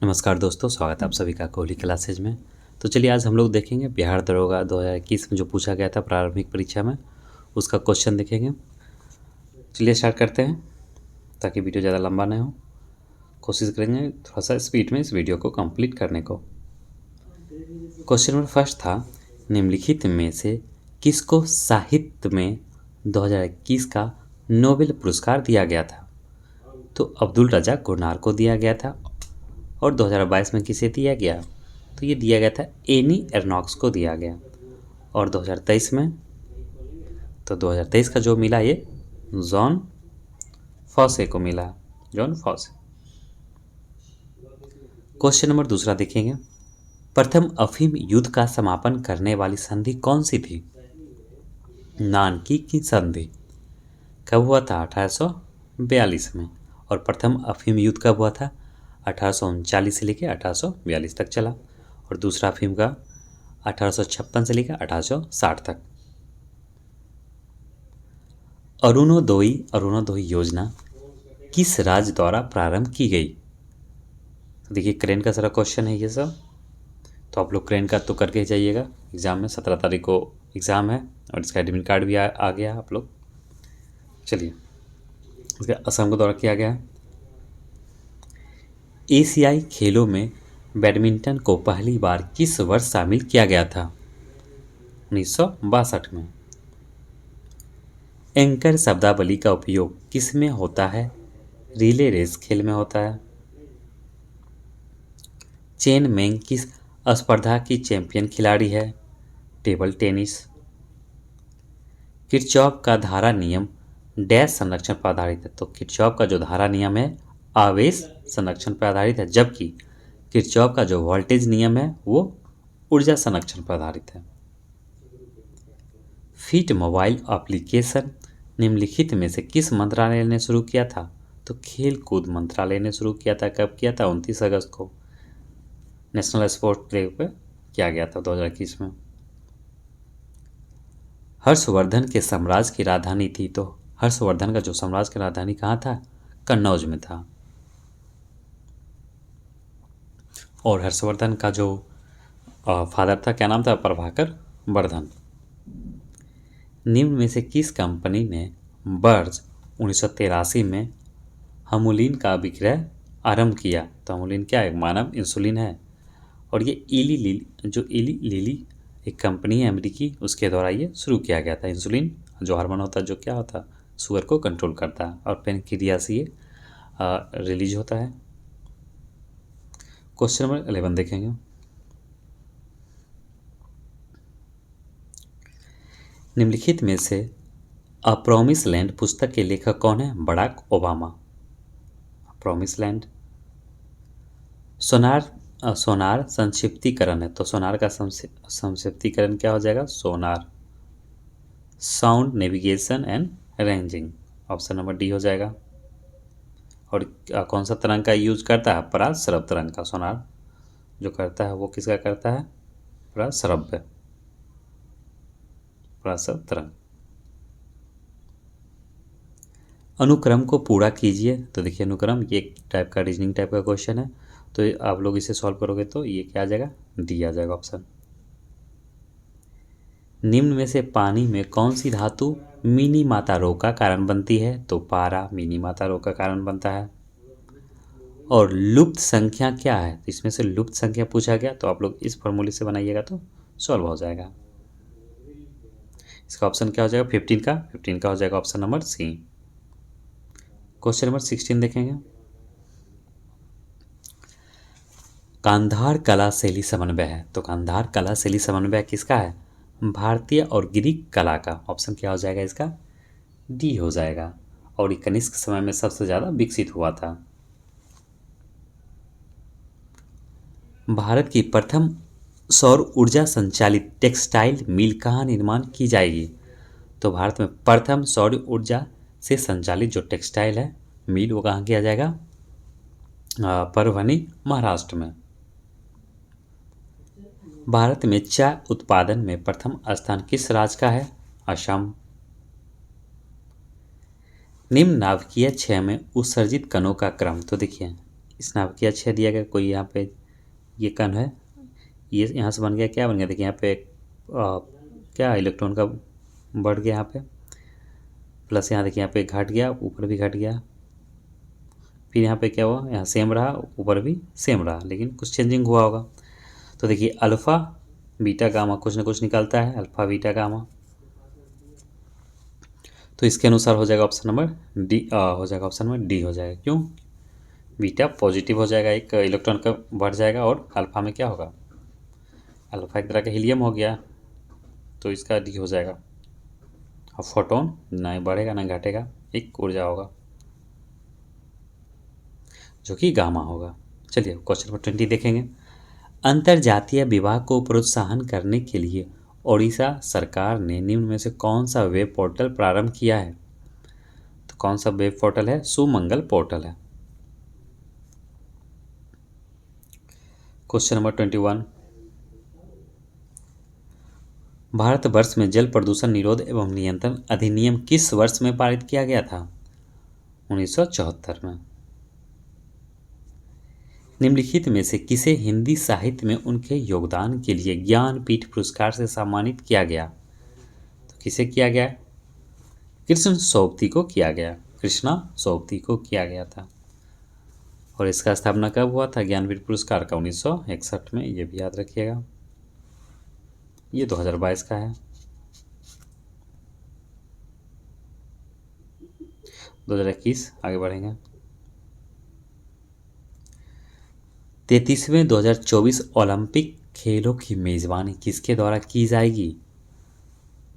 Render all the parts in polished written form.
नमस्कार दोस्तों, स्वागत है आप सभी का कोहली क्लासेज में। तो चलिए आज हम लोग देखेंगे बिहार दरोगा 2021 में जो पूछा गया था प्रारंभिक परीक्षा में, उसका क्वेश्चन देखेंगे। चलिए स्टार्ट करते हैं ताकि वीडियो ज़्यादा लंबा ना हो। कोशिश करेंगे थोड़ा सा स्पीड में इस वीडियो को कंप्लीट करने को। क्वेश्चन नंबर फर्स्ट था, निम्नलिखित में से किसको साहित्य में 2021 का नोबेल पुरस्कार दिया गया था? तो अब्दुल रज़ाक गुरनार को दिया गया था। और 2022 में किसे दिया गया? तो ये दिया गया था एनी एर्नॉक्स को दिया गया। और 2023 में, तो 2023 का जो मिला ये जॉन फॉसे को मिला, जॉन फॉसे। क्वेश्चन नंबर दूसरा देखेंगे, प्रथम अफीम युद्ध का समापन करने वाली संधि कौन सी थी? नानकी की संधि। कब हुआ था? 1842 में। और प्रथम अफीम युद्ध कब हुआ था? 1839 से लेकर 1842 तक चला। और दूसरा अफीम का 1856 से लेकर 1860 तक। अरुणोदय योजना किस राज्य द्वारा प्रारंभ की गई? तो देखिए क्रेन का सारा क्वेश्चन है ये सब, तो आप लोग क्रेन का तो करके ही जाइएगा एग्ज़ाम में। 17 तारीख को एग्ज़ाम है और इसका एडमिट कार्ड भी आ गया आप लोग। चलिए, इसका असम के द्वारा किया गया है। एशियाई खेलों में बैडमिंटन को पहली बार किस वर्ष शामिल किया गया था? 1962 में। एंकर शब्दावली का उपयोग किस में होता है? रिले रेस खेल में होता है। चेन मेंग किस स्पर्धा की चैंपियन खिलाड़ी है? Table tennis. किरचॉफ का धारा नियम डैश संरक्षण पर आधारित है। तो किरचॉफ का जो धारा नियम है आवेश संरक्षण पर आधारित है, जबकि किरचॉफ का जो वोल्टेज नियम है वो ऊर्जा संरक्षण पर आधारित है। फिट मोबाइल एप्लीकेशन निम्नलिखित में से किस मंत्रालय ने शुरू किया था? तो खेल कूद मंत्रालय ने शुरू किया था। कब किया था? 29 अगस्त को नेशनल स्पोर्ट्स डे पे किया गया था 2021 में। हर्षवर्धन के साम्राज्य की राजधानी थी, तो हर्षवर्धन का जो साम्राज्य की राजधानी कहाँ था? कन्नौज में था। और हर्षवर्धन का जो फादर था, क्या नाम था? प्रभाकर वर्धन। निम्न में से किस कंपनी ने वर्ष 1983 में हमूलिन का विक्रय आरंभ किया? तो हमूलिन क्या है? मानव इंसुलिन है। और ये इली लिली एक कंपनी है अमेरिकी, उसके द्वारा ये शुरू किया गया था। इंसुलिन जो हार्मोन होता है, जो क्या होता है? शुगर को कंट्रोल करता है और पेनक्रियास से ये रिलीज होता है। क्वेश्चन नंबर 11 देखेंगे। निम्नलिखित में से अ प्रॉमिस लैंड पुस्तक के लेखक कौन है? Barack Obama. Promise land. Sonar संक्षिप्तीकरण है, तो सोनार का संक्षिप्तीकरण क्या हो जाएगा? Sonar. Sound navigation and ranging, option number D हो जाएगा। और कौन सा तरंग का यूज करता है? पराश्रव तरंग का सोनार जो करता है वो किसका करता है? पराश्रव्य, पराश्रव तरंग। अनुक्रम को पूरा कीजिए। तो देखिए अनुक्रम ये एक टाइप का रीजनिंग टाइप का क्वेश्चन है, तो आप लोग इसे सॉल्व करोगे तो ये क्या आ जाएगा? डी आ जाएगा ऑप्शन। निम्न में से पानी में कौन सी धातु मिनी माता रोग का कारण बनती है? तो पारा मिनी माता रोग का कारण बनता है। और लुप्त संख्या क्या है? तो इसमें से लुप्त संख्या पूछा गया, तो आप लोग इस फॉर्मूले से बनाइएगा तो सॉल्व हो जाएगा। इसका ऑप्शन क्या हो जाएगा? 15 का हो जाएगा option number C. Question number 16 देखेंगे। कांधार कला शैली समन्वय है, तो कांधार कला शैली समन्वय किसका है? भारतीय और ग्रीक कला का। ऑप्शन क्या हो जाएगा इसका? डी हो जाएगा। और ये कनिष्क समय में सबसे ज़्यादा विकसित हुआ था। भारत की प्रथम सौर ऊर्जा संचालित टेक्सटाइल मिल कहाँ निर्माण की जाएगी? तो भारत में प्रथम सौर ऊर्जा से संचालित जो टेक्सटाइल है मिल वो कहाँ किया जाएगा? परभनी, महाराष्ट्र में। भारत में चाय उत्पादन में प्रथम स्थान किस राज्य का है? असम। निम्न नाभिकीय क्षय में उत्सर्जित कणों का क्रम, तो देखिए स्नाभिकीय छेद दिया गया, कोई यहाँ पे ये कण है, ये यहाँ से बन गया, क्या बन गया देखिए यहाँ पे क्या इलेक्ट्रॉन का बढ़ गया यहाँ पे, प्लस यहाँ देखिए यहाँ पे घट गया, ऊपर भी घट गया, फिर यहाँ पे क्या हुआ, यहाँ सेम रहा, ऊपर भी सेम रहा, लेकिन कुछ चेंजिंग हुआ होगा। तो देखिए अल्फ़ा बीटा गामा कुछ ना कुछ निकलता है, अल्फ़ा बीटा गामा। तो इसके अनुसार हो जाएगा ऑप्शन नंबर डी, हो जाएगा ऑप्शन नंबर डी हो जाएगा। क्यों? बीटा पॉजिटिव हो जाएगा, एक इलेक्ट्रॉन का बढ़ जाएगा, और अल्फ़ा में क्या होगा, अल्फ़ा एक तरह का हीलियम हो गया, तो इसका डी हो जाएगा। अब फोटोन ना बढ़ेगा ना घटेगा, एक ऊर्जा होगा जो कि गामा होगा। चलिए क्वेश्चन नंबर 20 देखेंगे। अंतरजातीय विवाह को प्रोत्साहन करने के लिए ओडिशा सरकार ने निम्न में से कौन सा वेब पोर्टल प्रारंभ किया है? तो कौन सा वेब पोर्टल है? सुमंगल पोर्टल है। Question number 21। भारतवर्ष में जल प्रदूषण निरोध एवं नियंत्रण अधिनियम किस वर्ष में पारित किया गया था? 1974 में। निम्नलिखित में से किसे हिंदी साहित्य में उनके योगदान के लिए ज्ञानपीठ पुरस्कार से सम्मानित किया गया? तो किसे किया गया? कृष्ण सोबती को किया गया, कृष्णा सोबती को किया गया था। और इसका स्थापना कब हुआ था ज्ञानपीठ पुरस्कार का? 1961 में, ये भी याद रखिएगा। ये 2022 का है। 2021 आगे बढ़ेंगे। 33वें 2024 ओलंपिक खेलों की मेजबानी किसके द्वारा की जाएगी?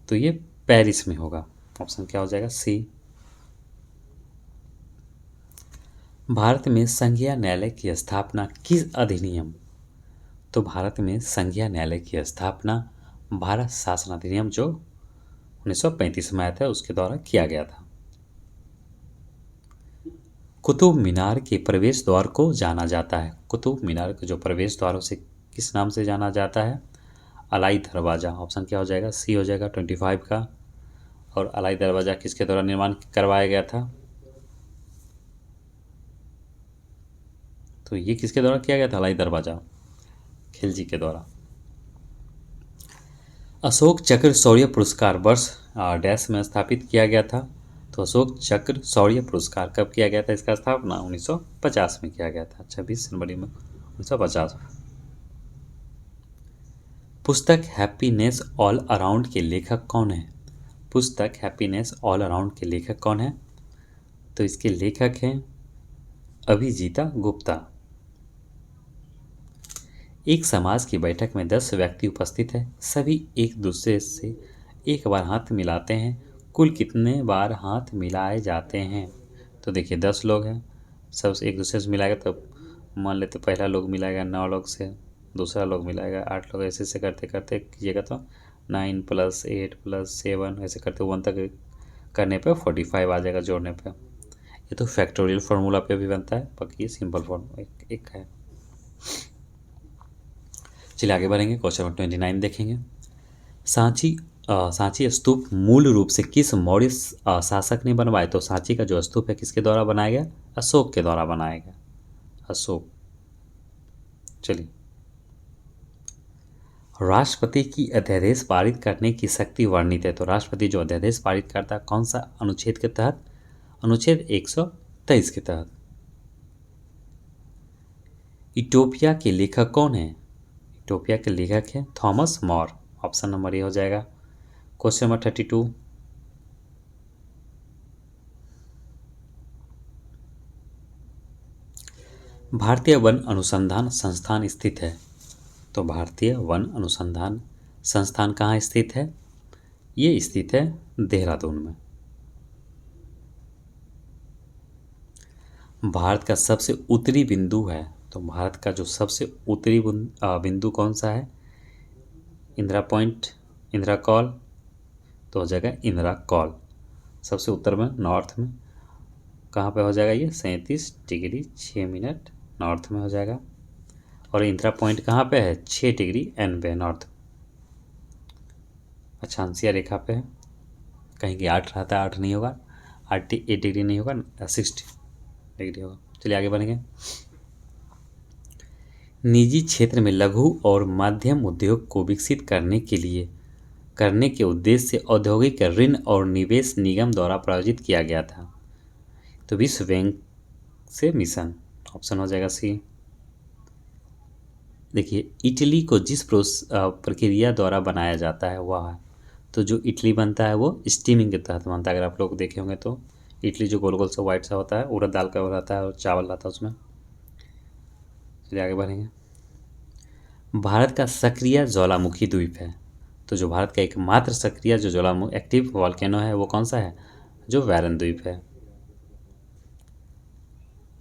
तो ये पेरिस में होगा। ऑप्शन क्या हो जाएगा? सी। भारत में संघीय न्यायालय की स्थापना किस अधिनियम? तो भारत में संघीय न्यायालय की स्थापना भारत शासन अधिनियम जो 1935 में आया था उसके द्वारा किया गया था। कुतुब मीनार के प्रवेश द्वार को जाना जाता है, कुतुब मीनार के जो प्रवेश द्वार उसे किस नाम से जाना जाता है? अलाई दरवाज़ा। ऑप्शन क्या हो जाएगा? सी हो जाएगा 25 का। और अलाई दरवाज़ा किसके द्वारा निर्माण करवाया गया था? तो ये किसके द्वारा किया गया था अलाई दरवाज़ा? खिलजी के द्वारा। अशोक चक्र शौर्य पुरस्कार वर्ष डैश में स्थापित किया गया था। तो अशोक चक्र शौर्य पुरस्कार कब किया गया था? इसका स्थापना 1950 में किया गया था, 26 जनवरी में 1950। पुस्तक हैप्पीनेस ऑल अराउंड के लेखक कौन है? पुस्तक हैप्पीनेस ऑल अराउंड के लेखक कौन है? तो इसके लेखक हैं अभिजीता गुप्ता। एक समाज की बैठक में 10 व्यक्ति उपस्थित है, सभी एक दूसरे से एक बार हाथ मिलाते हैं, कुल कितने बार हाथ मिलाए जाते हैं? तो देखिए 10 लोग हैं, सब एक दूसरे से मिलाएगा, तो मान लेते पहला लोग मिलाएगा 9 लोग से, दूसरा लोग मिलाएगा 8 लोग, ऐसे करते करते कीजिएगा तो 9 + 8 + 7 ऐसे करते 1 तक करने पे 45 आ जाएगा जोड़ने पे। ये तो फैक्टोरियल फार्मूला पे भी बनता है, बाकी ये सिंपल फॉर्म एक है। चलिए आगे बढ़ेंगे, क्वेश्चन नंबर 29 देखेंगे। सांची स्तूप मूल रूप से किस मौर्य शासक ने बनवाया? तो सांची का जो स्तूप है किसके द्वारा बनाया गया? अशोक के द्वारा बनाया गया, अशोक। चलिए, राष्ट्रपति की अध्यादेश पारित करने की शक्ति वर्णित है। तो राष्ट्रपति जो अध्यादेश पारित करता है कौन सा अनुच्छेद के तहत? अनुच्छेद 123 के तहत। इटोपिया के लेखक कौन है? इटोपिया के लेखक हैं Thomas More. Option number A हो जाएगा। Question number 32। भारतीय वन अनुसंधान संस्थान स्थित है। तो भारतीय वन अनुसंधान संस्थान कहाँ स्थित है? ये स्थित है देहरादून में। भारत का सबसे उत्तरी बिंदु है। तो भारत का जो सबसे उत्तरी बिंदु कौन सा है? Indira point, Indira call. तो हो जाएगा इंदिरा कॉल, सबसे उत्तर में, नॉर्थ में। कहाँ पे हो जाएगा ये? 37 डिग्री 6 मिनट नॉर्थ में हो जाएगा। और इंदिरा पॉइंट कहाँ पे है? 6 डिग्री एन पे, नॉर्थ। अक्षांशीय रेखा पे है। कहीं की 8 रहता है, 8 नहीं होगा, 8 डिग्री नहीं होगा, 60 डिग्री होगा। चलिए आगे बढ़ेंगे। निजी क्षेत्र में लघु और मध्यम उद्योग को विकसित करने के उद्देश्य से औद्योगिक ऋण और निवेश निगम द्वारा प्रायोजित किया गया था। तो विश्व बैंक से मिशन, ऑप्शन हो जाएगा सी। देखिए, इटली को जिस प्रक्रिया द्वारा बनाया जाता है वह है, तो जो इडली बनता है वो स्टीमिंग के तहत बनता है। अगर आप लोग देखे होंगे तो इडली जो गोल गोल सा वाइट सा होता है, उड़द दाल का रहता है और चावल रहता है उसमें। चलिए आगे बढ़ेंगे। भारत का सक्रिय ज्वालामुखी द्वीप है, तो जो भारत का एकमात्र सक्रिय जो ज्वालामुखी एक्टिव वॉल्केनो है वो कौन सा है, जो वैरन द्वीप है।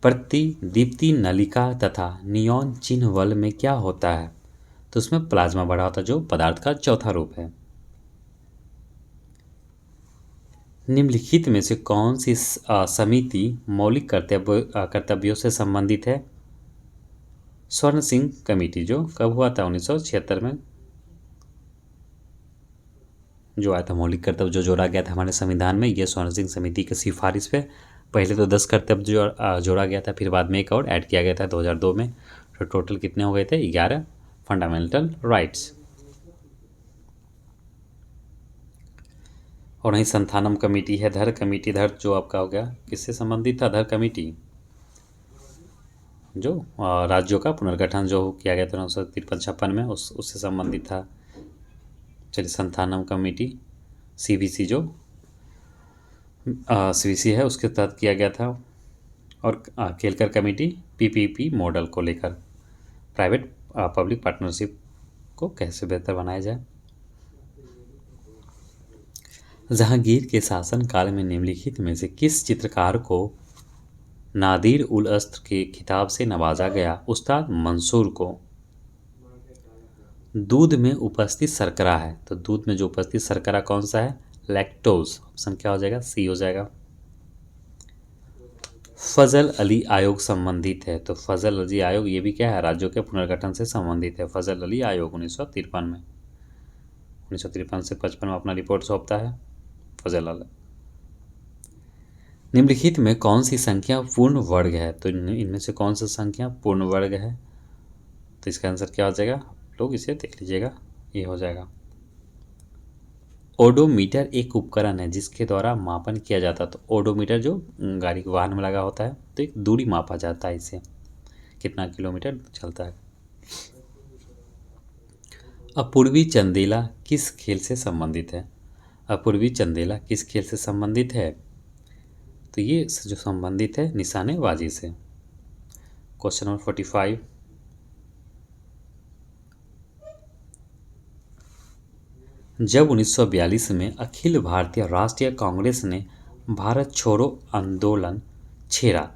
प्रतिदीप्ति नलिका तथा नियॉन चिन्ह बल्ब में क्या होता है, तो उसमें प्लाज्मा बढ़ा होता है जो पदार्थ का चौथा रूप है। निम्नलिखित में से कौन सी समिति मौलिक कर्तव्यों से संबंधित है। स्वर्ण सिंह कमेटी जो कब हुआ था, 1976 में जो आया था। मौलिक कर्तव्य जो जोड़ा गया था हमारे संविधान में, यह स्वर्ण सिंह समिति की सिफारिश पे पहले तो 10 कर्तव्य जोड़ा गया था, फिर बाद में एक और ऐड किया गया था 2002 में। तो टोटल कितने हो गए थे, 11 फंडामेंटल राइट्स। और वहीं संथानम कमेटी है, धर कमेटी, धर जो आपका हो गया किससे संबंधित था, धर कमेटी जो राज्यों का पुनर्गठन जो किया गया था 1953-56 में उससे संबंधित था। चलिए, संथानम कमेटी सीबीसी जो सीबीसी है उसके तहत किया गया था। और केलकर कमेटी पीपीपी मॉडल को लेकर प्राइवेट पब्लिक पार्टनरशिप को कैसे बेहतर बनाया जाए। जहांगीर के शासनकाल में निम्नलिखित में से किस चित्रकार को नादिर उल अस्त्र के खिताब से नवाजा गया। उस्ताद मंसूर को। दूध में उपस्थित शर्करा है, तो दूध में जो उपस्थित शर्करा कौन सा है, लैक्टोज। ऑप्शन क्या हो जाएगा, सी हो जाएगा। फजल अली आयोग संबंधित है, तो फजल अली आयोग ये भी क्या है, राज्यों के पुनर्गठन से संबंधित है। फजल अली आयोग 1953 में, 1953 से 55 में अपना रिपोर्ट सौंपता है फजल अली। निम्नलिखित में कौन सी संख्या पूर्ण वर्ग है, तो इनमें से कौन सी संख्या पूर्ण वर्ग है, तो इसका आंसर क्या हो जाएगा, आप लोग इसे देख लीजिएगा, ये हो जाएगा। ओडोमीटर एक उपकरण है जिसके द्वारा मापन किया जाता है, तो ओडोमीटर जो गाड़ी के वाहन में लगा होता है, तो एक दूरी मापा जाता है, इससे कितना किलोमीटर चलता है। अपूर्वी चंदेला किस खेल से संबंधित है, अपूर्वी चंदेला किस खेल से संबंधित है, तो ये जो संबंधित है निशानेबाजी से। Question number 45। जब 1942 में अखिल भारतीय राष्ट्रीय कांग्रेस ने भारत छोड़ो आंदोलन छेड़ा,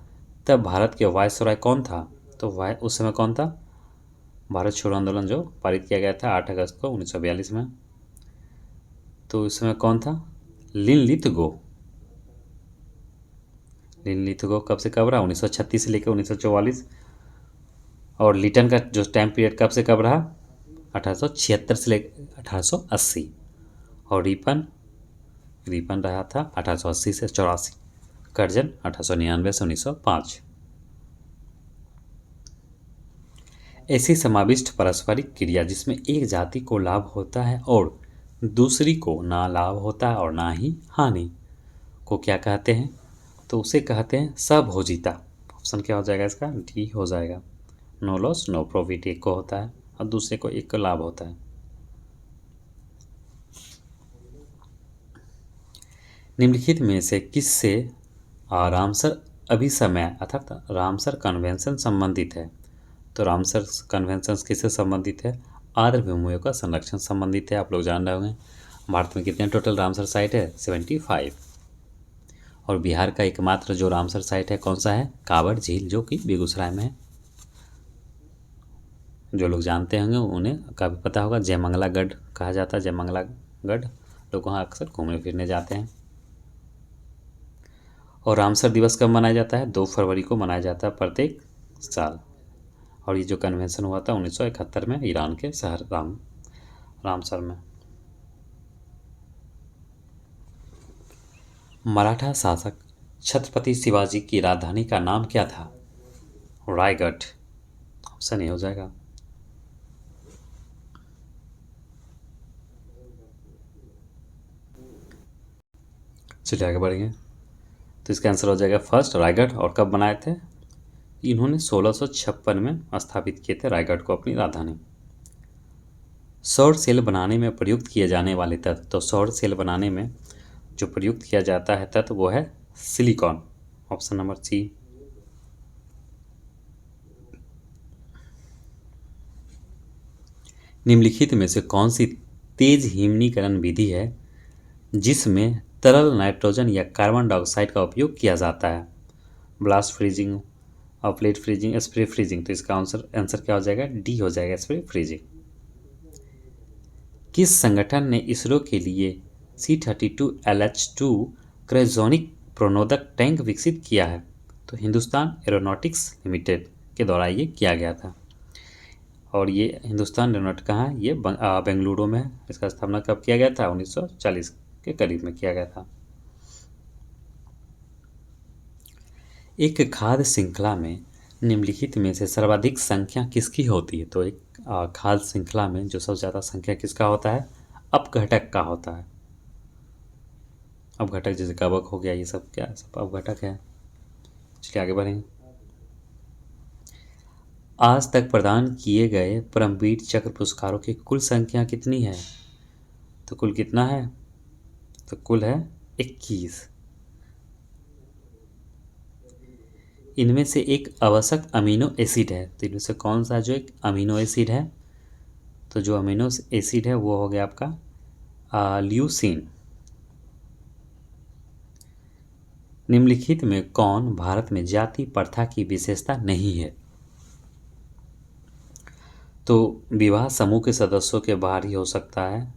तब भारत के वायसराय कौन था, तो उस समय कौन था, भारत छोड़ो आंदोलन जो पारित किया गया था 8 अगस्त को 1942 में, तो उस समय कौन था, लिनलिथगो। लिनलिथगो कब से कब रहा, 1936 से लेकर 1944। और लिटन का जो टाइम पीरियड कब से कब रहा, 1876 से लेकर 1880। और रिपन रहा था 1880 से 84। कर्जन 1899 से 1905। ऐसी समाविष्ट पारस्परिक क्रिया जिसमें एक जाति को लाभ होता है और दूसरी को ना लाभ होता है और ना ही हानि को क्या कहते हैं, तो उसे कहते हैं सभोजिता। ऑप्शन क्या हो जाएगा इसका, डी हो जाएगा। नो लॉस नो प्रॉफिट एक को होता है और दूसरे को एक को लाभ होता है। निम्नलिखित में से किससे रामसर अभिसमय अर्थात रामसर कन्वेंशन संबंधित है, तो रामसर कन्वेंशन किससे संबंधित है, आर्द्र भूमियों का संरक्षण संबंधित है। आप लोग जान रहे होंगे भारत में कितने टोटल रामसर साइट है, 75। और बिहार का एकमात्र जो रामसर साइट है कौन सा है, कांवड़ झील जो कि बेगूसराय में है। जो लोग जानते होंगे उन्हें काफ़ी पता होगा, जयमंगला गढ़ कहा जाता है, जयमंगला गढ़, लोग वहाँ अक्सर घूमने फिरने जाते हैं। और रामसर दिवस कब मनाया जाता है, 2 फरवरी को मनाया जाता है प्रत्येक साल। और ये जो कन्वेंशन हुआ था 1971 में ईरान के शहर रामसर में। मराठा शासक छत्रपति शिवाजी की राजधानी का नाम क्या था, रायगढ़। ऑप्शन ए हो जाएगा। चलिए आगे बढ़ेंगे। तो इसका आंसर हो जाएगा फर्स्ट रायगढ़। और कब बनाए थे? इन्होंने 1656 में स्थापित किए थे रायगढ़ को अपनी राजधानी। सौर सेल बनाने में प्रयुक्त किए जाने वाले तत्व, तो सौर सेल बनाने में जो प्रयुक्त किया जाता है तत्व वो है सिलिकॉन। ऑप्शन नंबर सी। निम्नलिखित में से कौन सी तेज हिमनीकरण विधि है जिसमें तरल नाइट्रोजन या कार्बन डाइऑक्साइड का उपयोग किया जाता है? Blast freezing, plate freezing, spray freezing. तो इसका आंसर आंसर क्या हो जाएगा? डी हो जाएगा, स्प्रे फ्रीजिंग। किस संगठन ने इसरो के लिए C-32LH-2 क्रायोजेनिक प्रणोदक टैंक विकसित किया है? तो हिंदुस्तान एरोनॉटिक्स लिमिटेड के द्वारा ये किया गया था। और ये हिंदुस्तान एरोनॉटिक्स कहाँ है? ये बेंगलुरु में है। इसका स्थापना कब किया गया था? 1940 के करीब में किया गया था। एक खाद्य श्रृंखला में निम्नलिखित में से सर्वाधिक संख्या किसकी होती है? तो एक खाद्य श्रृंखला में जो सबसे ज़्यादा संख्या किसका होता है? अपघटक का होता है। अपघटक जैसे कवक हो गया, ये सब क्या सब अपघटक है। चलिए आगे बढ़ेंगे। आज तक प्रदान किए गए परमवीर चक्र पुरस्कारों की कुल संख्या कितनी है? तो कुल कितना है? तो कुल है 21। इनमें से एक आवश्यक अमीनो एसिड है, तो इनमें से कौन सा जो एक अमीनो एसिड है? तो जो अमीनो एसिड है वो हो गया आपका ल्यूसीन। निम्नलिखित में कौन भारत में जाति प्रथा की विशेषता नहीं है? तो विवाह समूह के सदस्यों के बाहर ही हो सकता है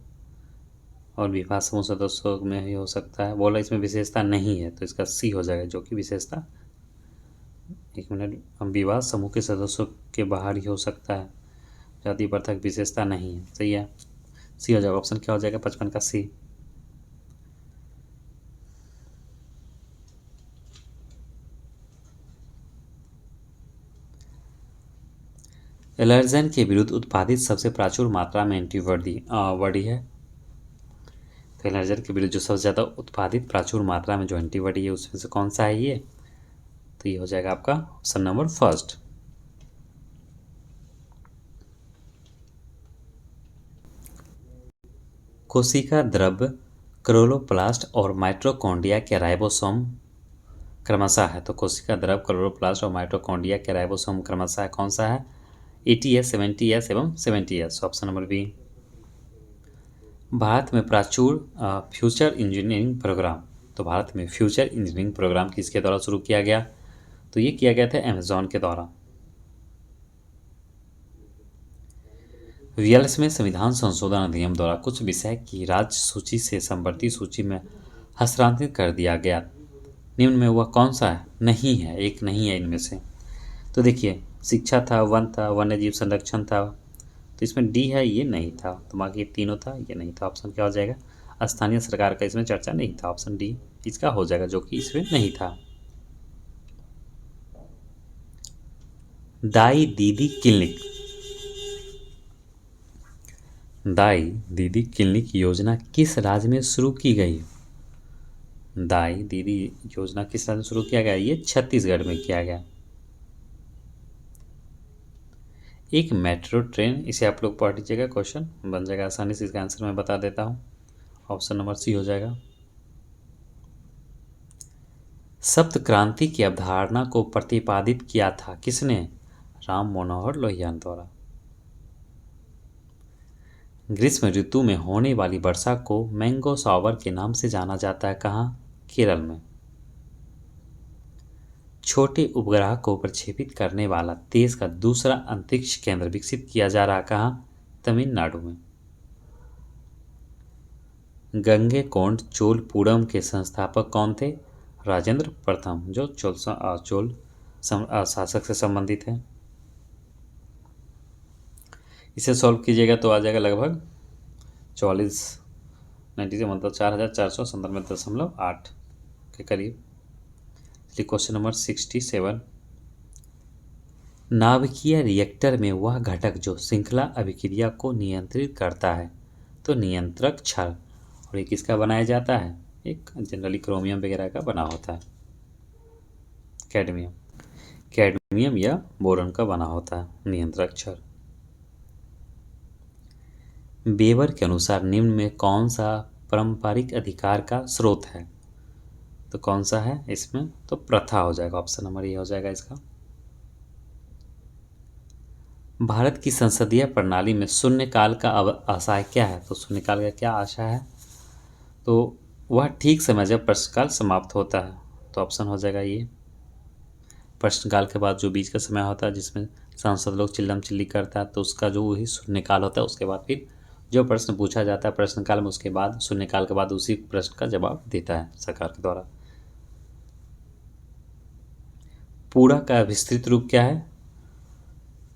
और विवाह समूह सदस्यों में ही हो सकता है। बोला इसमें विशेषता नहीं है, तो इसका सी हो जाएगा, जो कि विशेषता, एक मिनट, हम विवाह समूह के सदस्यों के बाहर ही हो सकता है, जाति प्रथा की विशेषता नहीं है। सही है, सी हो जाएगा। ऑप्शन क्या हो जाएगा? 55 का सी। एलर्जन के विरुद्ध उत्पादित सबसे प्रचुर मात्रा में एंटीबॉडी है। तो एलर्जन के विरुद्ध जो सबसे ज़्यादा उत्पादित प्रचुर मात्रा में जो एंटीबॉडी है उसमें से कौन सा है ये? तो ये हो जाएगा आपका ऑप्शन नंबर फर्स्ट। कोशिका द्रव्य क्लोरोप्लास्ट और माइटोकॉन्ड्रिया के राइबोसोम क्रमशः है। तो कोशिका द्रव्य क्लोरोप्लास्ट और माइटोकॉन्ड्रिया के राइबोसोम क्रमशः कौन सा है? 80S, 70S एवं 70S। Option number B. Bharat में प्रचुर फ्यूचर इंजीनियरिंग प्रोग्राम, तो भारत में फ्यूचर इंजीनियरिंग प्रोग्राम किसके द्वारा शुरू किया गया? तो ये किया गया था अमेजॉन के द्वारा। वेल्स में संविधान संशोधन अधिनियम द्वारा कुछ विषय की राज्य सूची से संवर्ती सूची में हस्तांतरित कर दिया गया। निम्न में वह कौन सा है? नहीं है, एक नहीं है इनमें से। तो देखिए, शिक्षा था, वन था, वन्य जीव संरक्षण था, तो इसमें डी है, ये नहीं था। तो बाकी तीनों था, ये नहीं था। ऑप्शन क्या हो जाएगा? स्थानीय सरकार का इसमें चर्चा नहीं था। ऑप्शन डी इसका हो जाएगा, जो कि इसमें नहीं था। दाई दीदी क्लिनिक, दाई दीदी क्लिनिक योजना किस राज्य में शुरू की गई? दाई दीदी योजना किस राज्य में शुरू किया गया? ये छत्तीसगढ़ में किया गया। एक मेट्रो ट्रेन, इसे आप लोग पढ़ लीजिएगा, क्वेश्चन बन जाएगा आसानी से। इसका आंसर मैं बता देता हूँ, ऑप्शन नंबर सी हो जाएगा। सप्त क्रांति की अवधारणा को प्रतिपादित किया था किसने? राम मनोहर लोहिया द्वारा। ग्रीष्म ऋतु में होने वाली वर्षा को मैंगो शावर के नाम से जाना जाता है, कहाँ? केरल में। छोटे उपग्रह को प्रक्षेपित करने वाला देश का दूसरा अंतरिक्ष केंद्र विकसित किया जा रहा, कहाँ? तमिलनाडु में। गंगैकोंड चोलपुरम के संस्थापक कौन थे? राजेंद्र प्रथम, जो चोल शासक से संबंधित है। इसे सॉल्व कीजिएगा तो आ जाएगा लगभग 90 से मतलब 4497.8 के करीब। Question number 67। नाभिकीय रिएक्टर में वह घटक जो श्रृंखला अभिक्रिया को नियंत्रित करता है, तो नियंत्रक छड़। और ये किसका बनाया जाता है? एक जनरली क्रोमियम वगैरह का बना होता है, कैडमियम कैडमियम या बोरॉन का बना होता है नियंत्रक छड़। वेबर के अनुसार निम्न में कौन सा पारंपरिक अधिकार का स्रोत है? तो कौन सा है इसमें? तो प्रथा हो जाएगा, ऑप्शन नंबर ये हो जाएगा इसका। भारत की संसदीय प्रणाली में शून्यकाल का आशय क्या है? तो शून्यकाल का क्या आशय है? तो वह ठीक समय जब प्रश्नकाल समाप्त होता है, तो ऑप्शन हो जाएगा ये। प्रश्नकाल के बाद जो बीच का समय होता है जिसमें सांसद लोग चिल्लम चिल्ली करता है, तो उसका जो वही शून्यकाल होता है। उसके बाद फिर जो प्रश्न पूछा जाता है प्रश्नकाल में, उसके बाद शून्यकाल के बाद उसी प्रश्न का जवाब देता है सरकार के द्वारा। पूरा का विस्तृत रूप क्या है?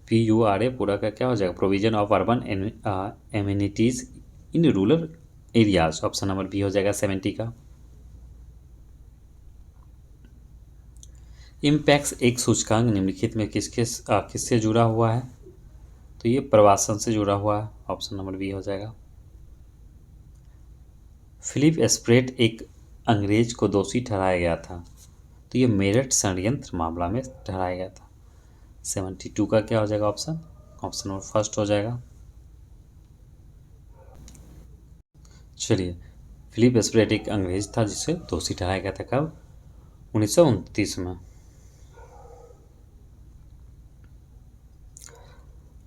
PURA पूरा का क्या हो जाएगा? Provision of urban amenities in rural areas. Option number B हो जाएगा 70 का। इम्पैक्स एक सूचकांक निम्नलिखित में किससे जुड़ा हुआ है? तो ये प्रवासन से जुड़ा हुआ है। ऑप्शन नंबर बी हो जाएगा। फिलिप एस्प्रेट एक अंग्रेज को दोषी ठहराया गया था, तो ये मेरठ षड्यंत्र मामला में ठहराया गया था। 72 का क्या हो जाएगा ऑप्शन? ऑप्शन नंबर फर्स्ट हो जाएगा। चलिए, फिलिप एस्प्रेट एक अंग्रेज था जिसे दोषी ठहराया गया था। कब? 1929 में।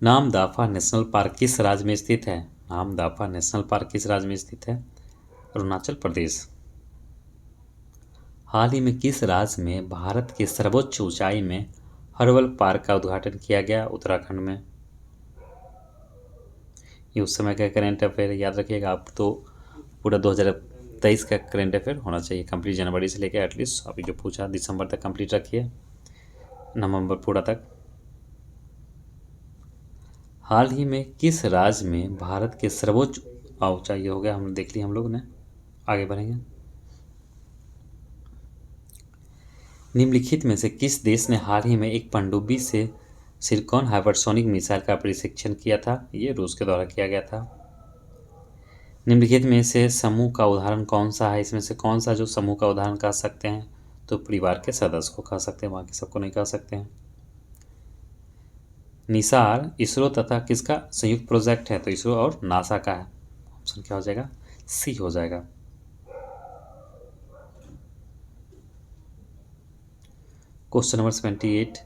नामदाफा नेशनल पार्क किस राज्य में स्थित है? नामदाफा नेशनल पार्क किस राज्य में स्थित है? अरुणाचल प्रदेश। हाल ही में किस राज्य में भारत की सर्वोच्च ऊंचाई में हर्बल पार्क का उद्घाटन किया गया? उत्तराखंड में। ये उस समय का करंट अफेयर याद रखिएगा आप, तो पूरा 2023 का करंट अफेयर होना चाहिए कंप्लीट, जनवरी से लेकर एटलीस्ट अभी जो पूछा दिसंबर तक कंप्लीट रखिए, नवंबर पूरा तक। हाल ही में किस राज्य में भारत के सर्वोच्च ऊंचाई हो गया? हम देख लिया हम लोग ने, आगे बढ़ेंगे। निम्नलिखित में से किस देश ने हाल ही में एक पनडुब्बी से सिलिकॉन हाइपरसोनिक मिसाइल का परीक्षण किया था? ये रूस के द्वारा किया गया था। निम्नलिखित में से समूह का उदाहरण कौन सा है? इसमें से कौन सा जो समूह का उदाहरण कह सकते हैं? तो परिवार के सदस्य को कह सकते हैं, बाकी सबको नहीं कह सकते हैं। निसार इसरो तथा किसका संयुक्त प्रोजेक्ट है? तो इसरो और नासा का है। ऑप्शन क्या हो जाएगा? सी हो जाएगा। Question number 78।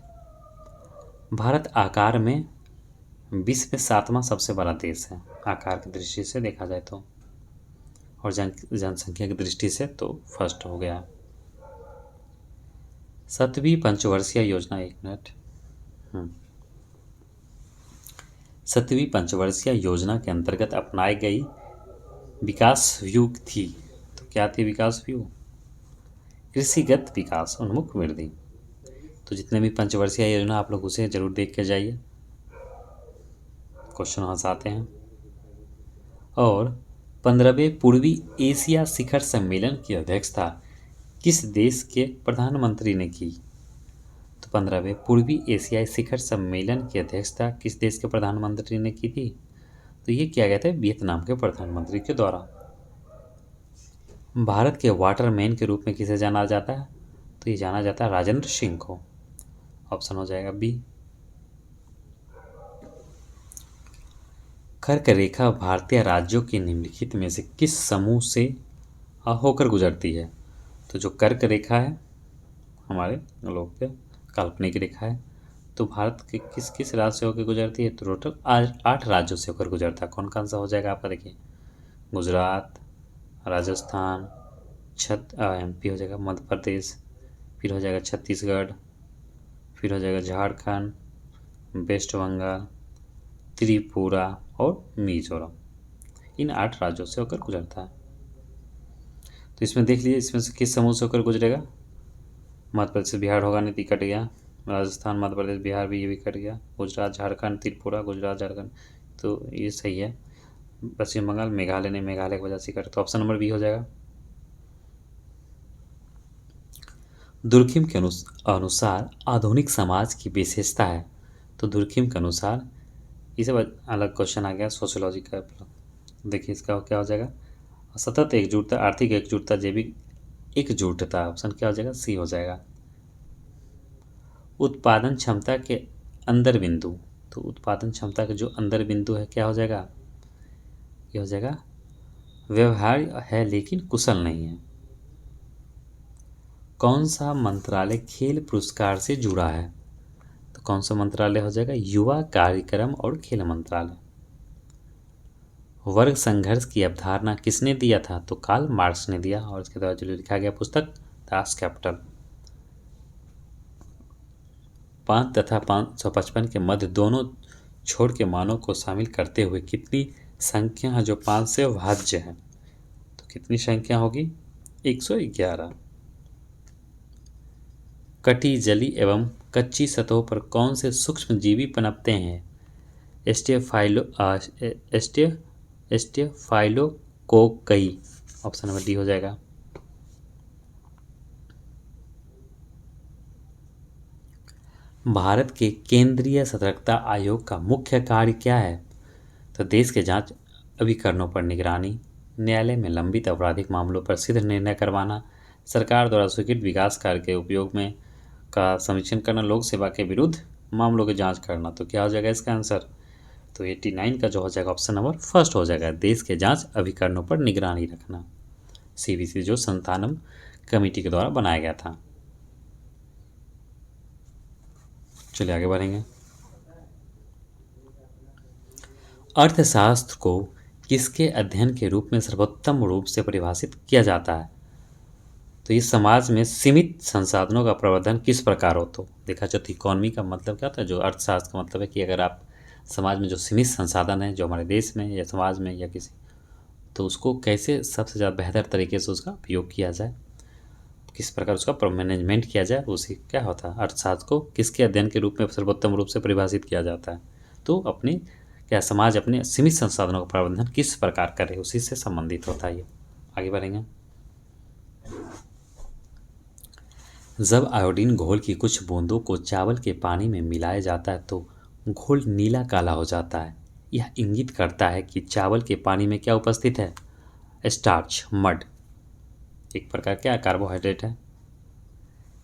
भारत आकार में विश्व में 7वां सबसे बड़ा देश है, आकार की दृष्टि से देखा जाए तो, और जनसंख्या की दृष्टि से तो फर्स्ट हो गया। 7वीं पंचवर्षीय योजना, एक मिनट, 7वीं पंचवर्षीय योजना के अंतर्गत अपनाई गई विकास व्यू थी, तो क्या थी विकास व्यू? कृषिगत विकास उन्मुख वृद्धि। तो जितने भी पंचवर्षीय योजना आप लोग उसे जरूर देख के जाइए, क्वेश्चन वहाँ से आते हैं। और 15वें पूर्वी एशिया शिखर सम्मेलन की अध्यक्षता किस देश के प्रधानमंत्री ने की? तो 15वें पूर्वी एशियाई शिखर सम्मेलन की अध्यक्षता किस देश के प्रधानमंत्री ने की थी? तो ये किया गया था वियतनाम के प्रधानमंत्री के द्वारा। भारत के वाटरमैन के रूप में किसे जाना जाता है? तो ये जाना जाता है राजेंद्र सिंह को। ऑप्शन हो जाएगा बी। कर्क रेखा भारतीय राज्यों के निम्नलिखित में से किस समूह से होकर गुजरती है? तो जो कर्क रेखा है हमारे लोग पे काल्पनिक रेखा है, तो भारत के किस किस राज्य से होकर गुजरती है? तो टोटल 8 राज्यों से होकर गुजरता है। कौन कौन सा हो जाएगा आपका? देखिए, गुजरात, राजस्थान, MP हो जाएगा, मध्य प्रदेश, फिर हो जाएगा छत्तीसगढ़, फिर हो जाएगा झारखंड, वेस्ट बंगाल, त्रिपुरा और मिजोरम। इन 8 राज्यों से होकर गुजरता है। तो इसमें देख लीजिए, इसमें से किस समूह से होकर गुजरेगा? मध्य प्रदेश बिहार होगा नहीं, कट गया। राजस्थान, मध्य प्रदेश, बिहार भी, ये भी कट गया। गुजरात, झारखंड, त्रिपुरा, गुजरात, झारखंड, तो ये सही है। पश्चिम बंगाल, मेघालय ने, मेघालय की वजह से कट, तो ऑप्शन नंबर बी हो जाएगा। दुर्खिम के अनुसार आधुनिक समाज की विशेषता है तो दुर्खिम के अनुसार ये सब अलग क्वेश्चन आ गया सोशियोलॉजी का। देखिए इसका क्या हो जाएगा, सतत एकजुटता, आर्थिक एकजुटता, जैविक एकजुटता, ऑप्शन क्या हो जाएगा, सी हो जाएगा। उत्पादन क्षमता के अंदर बिंदु, तो उत्पादन क्षमता के जो अंदर बिंदु है क्या हो जाएगा, ये हो जाएगा व्यवहार है लेकिन कुशल नहीं है। कौन सा मंत्रालय खेल पुरस्कार से जुड़ा है, तो कौन सा मंत्रालय हो जाएगा, युवा कार्यक्रम और खेल मंत्रालय। वर्ग संघर्ष की अवधारणा किसने दिया था, तो कार्ल मार्क्स ने दिया, और इसके द्वारा जो लिखा गया पुस्तक दास कैपिटल। 5 तथा 555 के मध्य दोनों छोर के मानों को शामिल करते हुए कितनी संख्या है जो 5 से भाज्य है, तो कितनी संख्या होगी, 111। कटी, जली एवं कच्ची सतहों पर कौन से सूक्ष्म जीवी पनपते हैं, एस्टेफाइलोकोकई, ऑप्शन नंबर डी हो जाएगा। भारत के केंद्रीय सतर्कता आयोग का मुख्य कार्य क्या है, तो देश के जांच अभिकरणों पर निगरानी, न्यायालय में लंबित आपराधिक मामलों पर शीघ्र निर्णय करवाना, सरकार द्वारा स्वीकृत विकास कार्य के उपयोग में का समीक्षण करना, लोक सेवा के विरुद्ध मामलों की जांच करना। तो क्या हो जाएगा इसका आंसर, तो 89 का जो हो जाएगा ऑप्शन नंबर फर्स्ट हो जाएगा, देश के जांच अभिकरणों पर निगरानी रखना, सीवीसी जो संतानम कमेटी के द्वारा बनाया गया था। चलिए आगे बढ़ेंगे। अर्थशास्त्र को किसके अध्ययन के रूप में सर्वोत्तम रूप से परिभाषित किया जाता है, तो इस समाज में सीमित संसाधनों का प्रबंधन किस प्रकार हो, तो देखा जाए तो इकोनॉमी का मतलब क्या होता है, जो अर्थशास्त्र का मतलब है कि अगर आप समाज में जो सीमित संसाधन है जो हमारे देश में या समाज में या किसी, तो उसको कैसे सबसे ज़्यादा बेहतर तरीके से उसका उपयोग किया जाए, किस प्रकार उसका मैनेजमेंट किया जाए, उसी क्या होता है अर्थशास्त्र को किसके अध्ययन के रूप में सर्वोत्तम रूप से परिभाषित किया जाता है, तो अपने क्या समाज अपने सीमित संसाधनों का प्रबंधन किस प्रकार करे उसी से संबंधित होता है ये। आगे बढ़ेंगे। जब आयोडीन घोल की कुछ बूंदों को चावल के पानी में मिलाया जाता है तो घोल नीला काला हो जाता है, यह इंगित करता है कि चावल के पानी में क्या उपस्थित है, स्टार्च, मड, एक प्रकार क्या कार्बोहाइड्रेट है।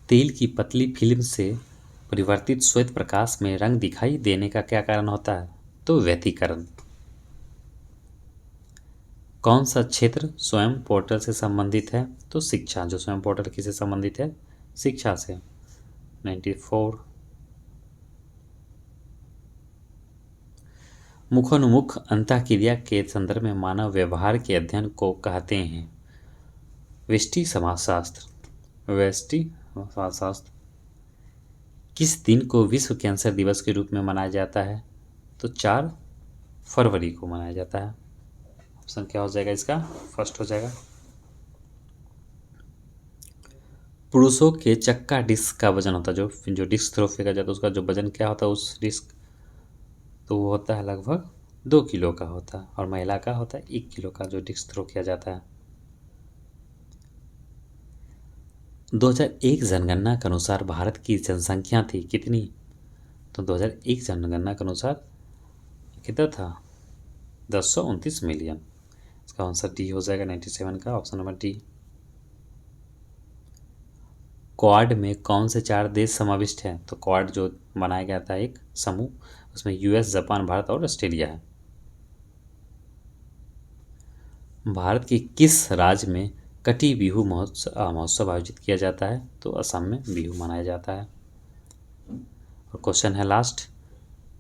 तेल की पतली फिल्म से परिवर्तित श्वेत प्रकाश में रंग दिखाई देने का क्या कारण होता है, तो व्यतिकरण। कौन सा क्षेत्र स्वयं पोर्टल से संबंधित है, तो शिक्षा, जो स्वयं पोर्टल किससे संबंधित है, शिक्षा से। 94। मुखोन्मुख अंतःक्रिया के संदर्भ में मानव व्यवहार के अध्ययन को कहते हैं, व्यष्टि समाजशास्त्र, व्यष्टि समाजशास्त्र। किस दिन को विश्व कैंसर दिवस के रूप में मनाया जाता है, तो 4 फरवरी को मनाया जाता है, ऑप्शन क्या हो जाएगा इसका, फर्स्ट हो जाएगा। पुरुषों के चक्का डिस्क का वजन होता है, जो डिस्क थ्रो फेंका जाता है उसका जो वजन क्या होता है उस डिस्क, तो वो होता है लगभग 2 किलो का होता है, और महिला का होता है 1 किलो का जो डिस्क थ्रो किया जाता है। 2001 जनगणना के अनुसार भारत की जनसंख्या थी कितनी, तो 2001 जनगणना के अनुसार कितना था, 1029 मिलियन, इसका आंसर डी हो जाएगा 97 का, ऑप्शन नंबर डी। क्वाड में कौन से 4 देश समाविष्ट हैं, तो क्वाड जो बनाया गया था एक समूह, उसमें यूएस, जापान, भारत और ऑस्ट्रेलिया है। भारत के किस राज्य में कटी बिहू महोत्सव आयोजित किया जाता है, तो असम में बिहू मनाया जाता है। और क्वेश्चन है लास्ट,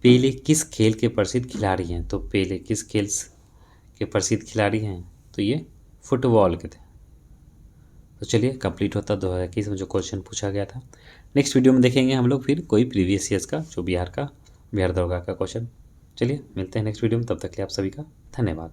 पेले किस खेल के प्रसिद्ध खिलाड़ी हैं, तो पेले किस खेल के प्रसिद्ध खिलाड़ी हैं, तो ये फुटबॉल के थे। तो चलिए कंप्लीट होता 2021 में जो क्वेश्चन पूछा गया था। नेक्स्ट वीडियो में देखेंगे हम लोग फिर कोई प्रीवियस ईयर्स का जो बिहार दरोगा का क्वेश्चन। चलिए मिलते हैं नेक्स्ट वीडियो में, तब तक के लिए आप सभी का धन्यवाद।